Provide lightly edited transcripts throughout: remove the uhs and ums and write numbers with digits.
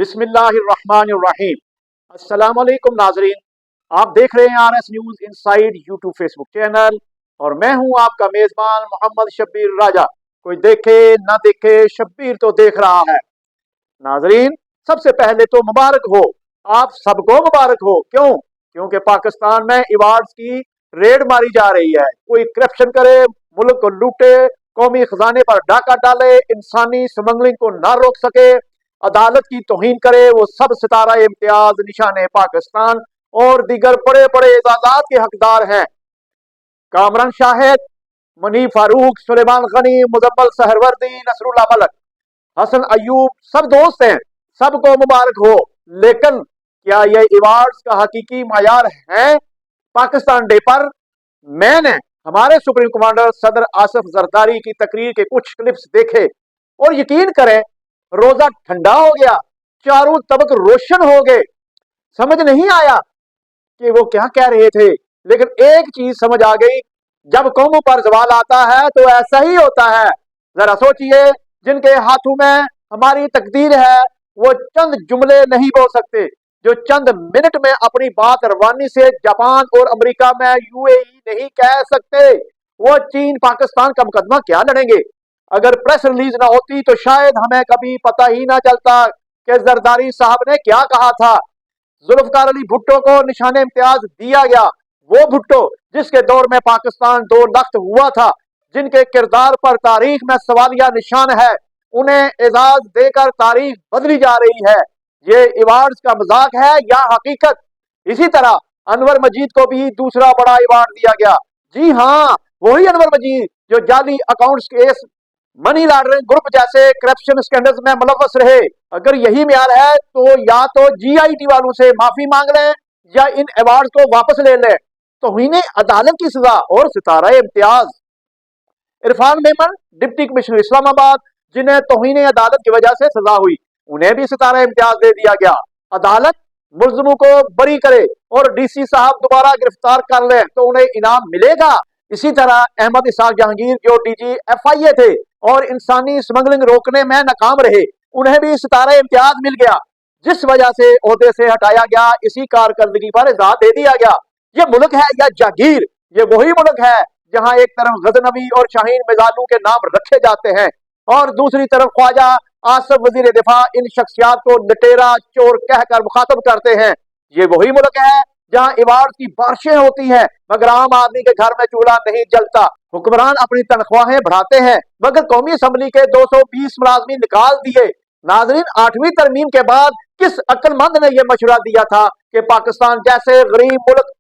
बिस्मिल्लाहिर्रहमानिर्रहीम। अस्सलाम वालेकुम नाजरीन, आप देख रहे हैं RS news inside YouTube Facebook channel और मैं हूं आपका मेजबान मोहम्मद शब्बीर राजा। कोई देखे ना देखे, शब्बीर तो देख रहा है। नाजरीन, सबसे पहले तो मुबारक हो, आप सबको मुबारक हो। क्यों? क्योंकि पाकिस्तान में अवार्ड्स की रेड मारी जा रही है। कोई करप्शन करे, मुल्क को लूटे, कौमी खजाने पर डाका डाले, इंसानी स्मगलिंग को ना रोक सके, अदालत की तौहीन करे, वो सब सितारा इम्तियाज, निशाने पाकिस्तान और दीगर बड़े बड़े एजाजात के हकदार हैं। कामरान शाहिद, मनी फारूक, सुलेमान गनी, मुजम्मल सहरवर्दी, नसरुल्लाह मलक, हसन अयूब सब दोस्त हैं, सबको मुबारक हो। लेकिन क्या ये अवार्ड्स का हकीकी मायार है? पाकिस्तान डे पर मैंने हमारे सुप्रीम कमांडर सदर आसिफ जरदारी की तकरीर के कुछ क्लिप्स देखे और यकीन करें, रोजा ठंडा हो गया, चारों तबक रोशन हो गए। समझ नहीं आया कि वो क्या कह रहे थे, लेकिन एक चीज समझ आ गई, जब कौमों पर सवाल आता है तो ऐसा ही होता है। जरा सोचिए, जिनके हाथों में हमारी तकदीर है, वो चंद जुमले नहीं बोल सकते, जो चंद मिनट में अपनी बात रवानी से जापान और अमेरिका में यूएई नहीं कह सकते, वो चीन पाकिस्तान का मुकदमा क्या लड़ेंगे? अगर प्रेस रिलीज ना होती तो शायद हमें कभी पता ही ना चलता कि जरदारी साहब ने क्या कहा था। जुल्फकार अली भुट्टो को निशाने इम्तियाज दिया गया, वो भुट्टो जिसके दौर में पाकिस्तान दो लख्त हुआ था, जिनके किरदार पर तारीख में सवालिया निशान है, उन्हें एजाज देकर तारीख बदली जा रही है। ये अवार्ड्स का मजाक है या हकीकत? इसी तरह अनवर मजीद को भी दूसरा बड़ा अवार्ड दिया गया। जी हाँ, वही अनवर मजीद जो जाली accounts case, money laundering group जैसे करप्शन स्कैंडल्स में मुलव्वस रहे। अगर यही म्यार है तो या तो जीआईटी वालों से माफी मांग लें या इन अवार्ड को वापस ले लें। तौहीन अदालत की सजा और सितारा इम्तियाज। इरफान मेमन, डिप्टी कमिश्नर इस्लामाबाद, जिन्हें तौहीन अदालत की वजह से सजा हुई, उन्हें भी सितारा इम्तियाज दे दिया गया। अदालत मुल्जिमों को बरी करे और डीसी साहब दोबारा गिरफ्तार कर ले तो उन्हें इनाम मिलेगा। इसी तरह अहमद इसाक जहांगीर जो डीजी एफआईए थे और इंसानी स्मगलिंग रोकने में नाकाम रहे, उन्हें भी सितारा इम्तियाज मिल गया। जिस वजह से ओहदे से हटाया गया, इसी कारकर्दगी पर इजाज़त दे दिया गया। ये मुल्क है या जागीर? ये वही मुल्क है जहां एक तरफ गजनवी और शाहीन मिजालू के नाम रखे जाते हैं और दूसरी तरफ ख्वाजा आसिफ वजीर दिफा इन शख्सियात को लटेरा चोर कहकर मुखातब करते हैं। ये वही मुल्क है जहां अवार्ड की बारिशें होती हैं मगर आम आदमी के घर में चूल्हा नहीं जलता। हुक्मरान अपनी तनख्वाहें बढ़ाते हैं मगर कौमी असम्बली के 220 मुलाजमीन निकाल दिए। नाजरीन, 8वीं तरमीम के बाद किस अक्लमंद ने यह मशवरा दिया था कि पाकिस्तान जैसे गरीब मुल्क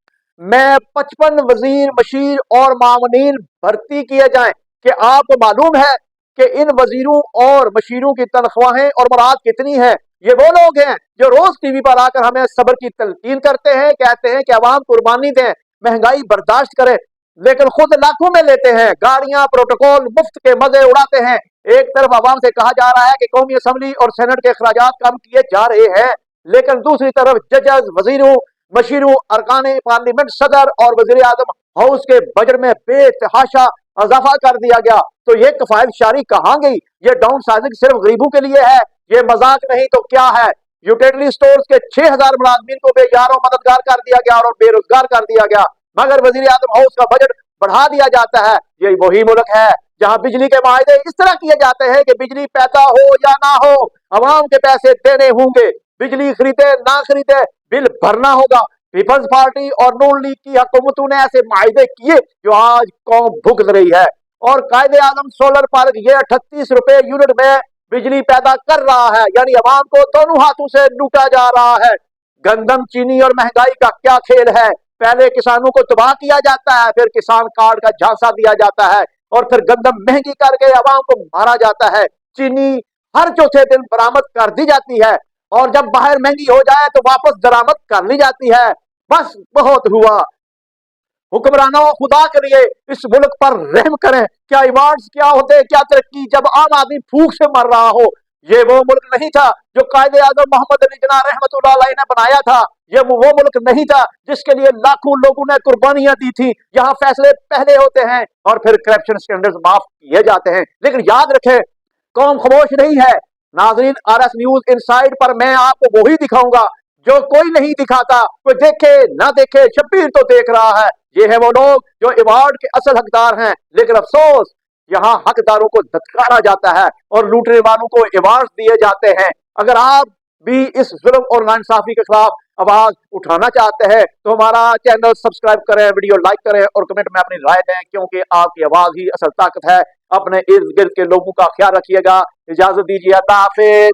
में 55 वजीर, मशीर और मामूनीन भर्ती किए जाएं? कि आपको मालूम है कि इन वजीरों और मशीरों की तनख्वाहें और मुराद कितनी है? ये वो लोग हैं जो रोज टीवी पर आकर हमें सब्र की तलकीन करते हैं, कहते हैं कि अवाम कुर्बानी दें, महंगाई बर्दाश्त करें, लेकिन खुद लाखों में लेते हैं, गाड़ियां, प्रोटोकॉल, मुफ्त के मजे उड़ाते हैं। एक तरफ अवाम से कहा जा रहा है कि कौमी असम्बली और सेनेट के अखराजात कम किए जा रहे हैं, लेकिन दूसरी तरफ जजेस, वजीरों, मशीरों, अरकान पार्लियामेंट, सदर और वजीर आजम हाउस के बजट में बेतहाशा इजाफा कर दिया गया। तो ये कफायत शारी कहाँ गई? ये डाउन साइजिंग सिर्फ गरीबों के लिए है, ये मजाक नहीं तो क्या है? यूटिलिटी स्टोर्स के 6000 मुलाजमीन को बेयार और मददगार कर दिया गया और बेरोजगार कर दिया गया, मगर वजीर आजम हाउस का बजट बढ़ा दिया जाता है। ये वही मुल्क है जहां बिजली के माहदे इस तरह किए जाते हैं कि बिजली पैदा हो या ना हो, अवाम के पैसे देने होंगे, बिजली खरीदे ना खरीदे बिल भरना होगा। पीपल्स पार्टी और नून लीग की हुकूमतों ने ऐसे माहदे किए जो आज कौम भुगत रही है। और कायदे आजम सोलर पार्क ये 38 रुपए यूनिट में बिजली पैदा कर रहा है, यानी अवाम को दोनों हाथों से लूटा जा रहा है। गंदम, चीनी और महंगाई का क्या खेल है? पहले किसानों को तबाह किया जाता है, फिर किसान कार्ड का झांसा दिया जाता है और फिर गंदम महंगी करके अवाम को मारा जाता है। चीनी हर चौथे दिन बरामद कर दी जाती है और जब बाहर महंगी हो जाए तो वापस दरामद कर ली जाती है। बस बहुत हुआ। हुक्मरानों, खुदा के लिए इस मुल्क पर रहम करें। क्या अवार्ड्स, क्या होते, क्या तरक्की, जब आम आदमी भूख से मर रहा हो। ये वो मुल्क नहीं था जो कायदे आजम मोहम्मद अली जिन्ना रहमतुल्लाह अलैह ने बनाया था। ये वो मुल्क नहीं था जिसके लिए लाखों लोगों ने कुर्बानियां दी थी। यहाँ फैसले पहले होते हैं और फिर करप्शन स्कैंडल्स माफ किए जाते हैं। लेकिन याद रखें, कौम खामोश नहीं है। नाजरीन, आरएस न्यूज इनसाइड पर मैं आपको वही दिखाऊंगा जो कोई नहीं दिखाता। कोई देखे ना देखे, शब्बीर तो देख रहा है। ये है वो लोग जो अवार्ड के असल हकदार हैं, लेकिन अफसोस यहाँ हकदारों को धत्कारा जाता है और लूटने वालों को अवार्ड दिए जाते हैं। अगर आप भी इस जुल्म और नाइंसाफी के खिलाफ आवाज उठाना चाहते हैं तो हमारा चैनल सब्सक्राइब करें, वीडियो लाइक करें और कमेंट में अपनी राय दें, क्योंकि आपकी आवाज ही असल ताकत है। अपने इर्द गिर्द के लोगों का ख्याल रखिएगा। इजाजत दीजिए, अल्लाह हाफिज।